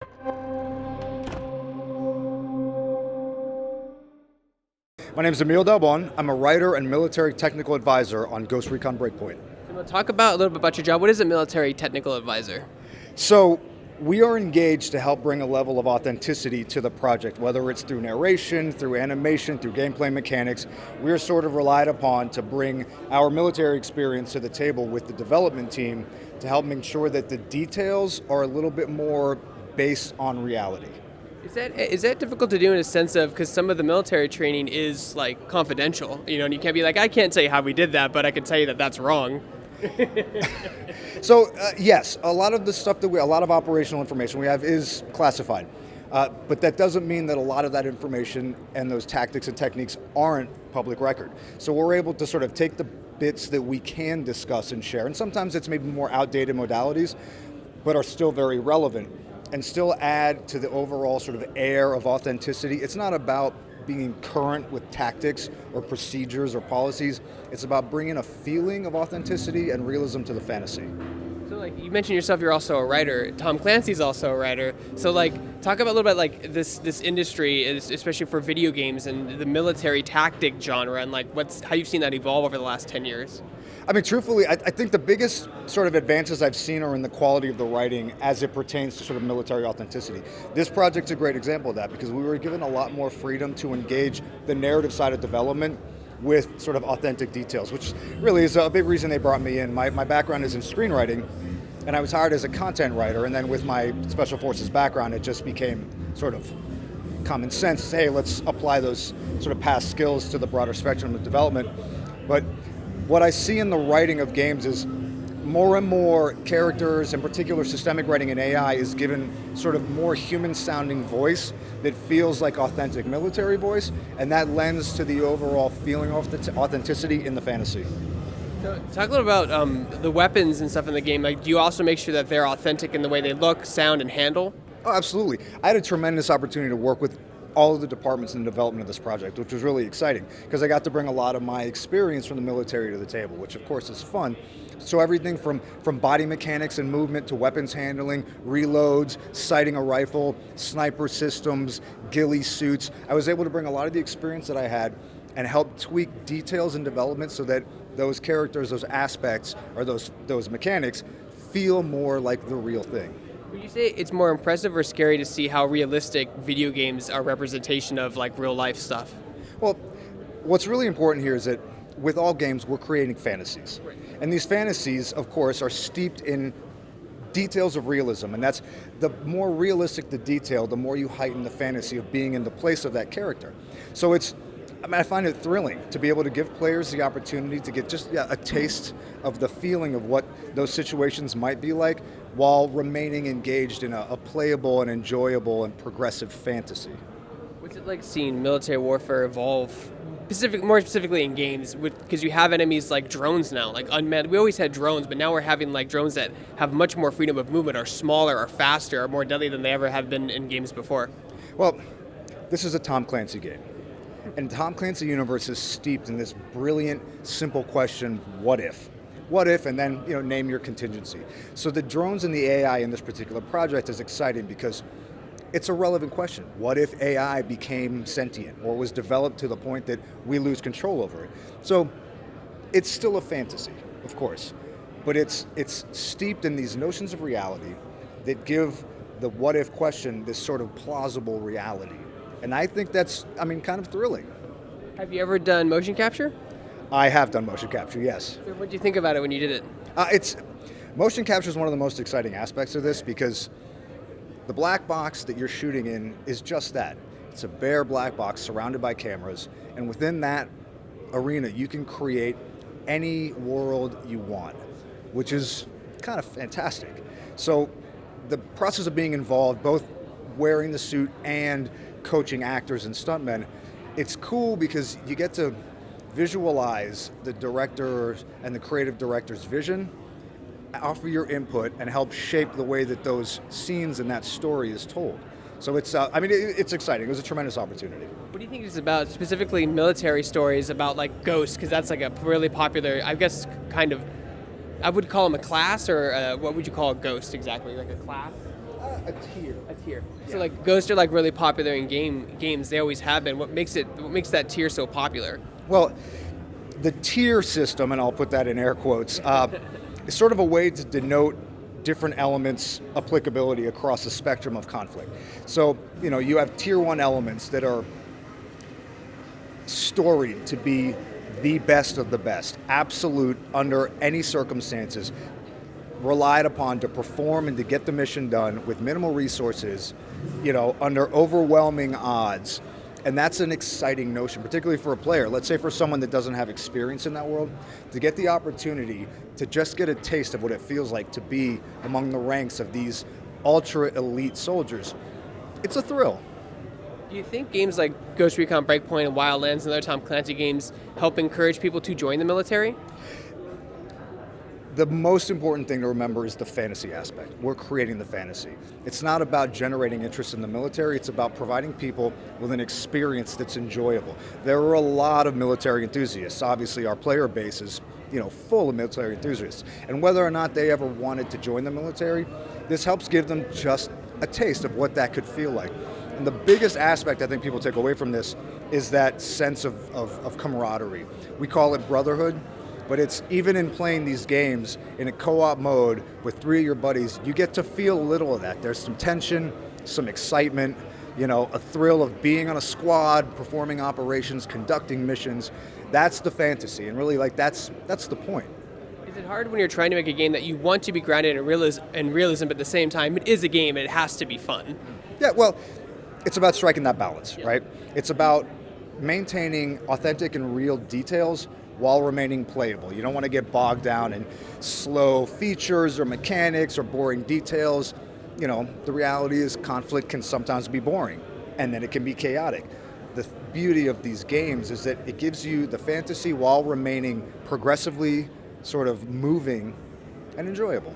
My name is Emil Dalbon. I'm a writer and military technical advisor on Ghost Recon Breakpoint. So we'll talk about a little bit about your job. What is a military technical advisor? So we are engaged to help bring a level of authenticity to the project, whether it's through narration, through animation, through gameplay mechanics. We're sort of relied upon to bring our military experience to the table with the development team to help make sure that the details are a little bit more based on reality. Is that difficult to do in a sense of, because some of the military training is like confidential, and you can't be like, I can't tell you how we did that, but I can tell you that that's wrong. So yes, a lot of the stuff a lot of operational information we have is classified, but that doesn't mean that a lot of that information and those tactics and techniques aren't public record. So we're able to sort of take the bits that we can discuss and share, and sometimes it's maybe more outdated modalities, but are still very relevant, and still add to the overall sort of air of authenticity. It's not about being current with tactics or procedures or policies. It's about bringing a feeling of authenticity and realism to the fantasy. So like you mentioned yourself, you're also a writer. Tom Clancy's also a writer. So like talk about a little bit like this industry, especially for video games and the military tactic genre, and like how you've seen that evolve over the last 10 years. I mean, truthfully, I think the biggest sort of advances I've seen are in the quality of the writing as it pertains to sort of military authenticity. This project's a great example of that because we were given a lot more freedom to engage the narrative side of development with sort of authentic details, which really is a big reason they brought me in. My background is in screenwriting, and I was hired as a content writer, and then with my special forces background, it just became sort of common sense. Hey, let's apply those sort of past skills to the broader spectrum of development. But what I see in the writing of games is more and more characters, in particular systemic writing and AI, is given sort of more human-sounding voice that feels like authentic military voice, and that lends to the overall feeling of authenticity in the fantasy. So talk a little about the weapons and stuff in the game. Like, do you also make sure that they're authentic in the way they look, sound, and handle? Oh, absolutely. I had a tremendous opportunity to work with all of the departments in the development of this project, which was really exciting because I got to bring a lot of my experience from the military to the table, which of course is fun. So everything from body mechanics and movement to weapons handling, reloads, sighting a rifle, sniper systems, ghillie suits. I was able to bring a lot of the experience that I had and help tweak details in development so that those characters, those aspects, or those mechanics feel more like the real thing. Would you say it's more impressive or scary to see how realistic video games are representation of like real life stuff? Well, what's really important here is that with all games, we're creating fantasies. Right. And these fantasies, of course, are steeped in details of realism. And that's the more realistic the detail, the more you heighten the fantasy of being in the place of that character. So I find it thrilling to be able to give players the opportunity to get just a taste of the feeling of what those situations might be like while remaining engaged in a playable and enjoyable and progressive fantasy. What's it like seeing military warfare evolve, more specifically in games, because you have enemies like drones now, like unmanned. We always had drones, but now we're having like drones that have much more freedom of movement, are smaller, are faster, are more deadly than they ever have been in games before. Well, this is a Tom Clancy game. And Tom Clancy universe is steeped in this brilliant, simple question, what if? What if, and then name your contingency. So the drones and the AI in this particular project is exciting because it's a relevant question. What if AI became sentient or was developed to the point that we lose control over it? So it's still a fantasy, of course, but it's steeped in these notions of reality that give the what if question this sort of plausible reality. And I think that's, kind of thrilling. Have you ever done motion capture? I have done motion capture, yes. What did you think about it when you did it? Motion capture is one of the most exciting aspects of this because the black box that you're shooting in is just that. It's a bare black box surrounded by cameras, and within that arena you can create any world you want, which is kind of fantastic. So the process of being involved, both wearing the suit and coaching actors and stuntmen, it's cool because you get to visualize the director and the creative director's vision, offer your input, and help shape the way that those scenes and that story is told. So it's exciting. It was a tremendous opportunity. What do you think it's about, specifically military stories about like ghosts? Because that's like a really popular, I guess, kind of, I would call them a class, or what would you call a ghost exactly? Like a class? A tier. A tier. Yeah. So like ghosts are like really popular in games. They always have been. What makes that tier so popular? Well, the tier system, and I'll put that in air quotes, is sort of a way to denote different elements' applicability across the spectrum of conflict. So, you have tier 1 elements that are storied to be the best of the best, absolute under any circumstances, relied upon to perform and to get the mission done with minimal resources, under overwhelming odds. And that's an exciting notion, particularly for a player. Let's say for someone that doesn't have experience in that world, to get the opportunity to just get a taste of what it feels like to be among the ranks of these ultra elite soldiers. It's a thrill. Do you think games like Ghost Recon Breakpoint and Wildlands and other Tom Clancy games help encourage people to join the military? The most important thing to remember is the fantasy aspect. We're creating the fantasy. It's not about generating interest in the military, it's about providing people with an experience that's enjoyable. There are a lot of military enthusiasts. Obviously, our player base is, full of military enthusiasts. And whether or not they ever wanted to join the military, this helps give them just a taste of what that could feel like. And the biggest aspect I think people take away from this is that sense of camaraderie. We call it brotherhood. But it's even in playing these games in a co-op mode with 3 of your buddies, you get to feel a little of that. There's some tension, some excitement, a thrill of being on a squad, performing operations, conducting missions. That's the fantasy, and really, that's the point. Is it hard when you're trying to make a game that you want to be grounded in realism, but at the same time, it is a game and it has to be fun? Yeah, well, it's about striking that balance, Yeah. right? It's about maintaining authentic and real details while remaining playable. You don't want to get bogged down in slow features or mechanics or boring details. The reality is conflict can sometimes be boring, and then it can be chaotic. The beauty of these games is that it gives you the fantasy while remaining progressively sort of moving and enjoyable.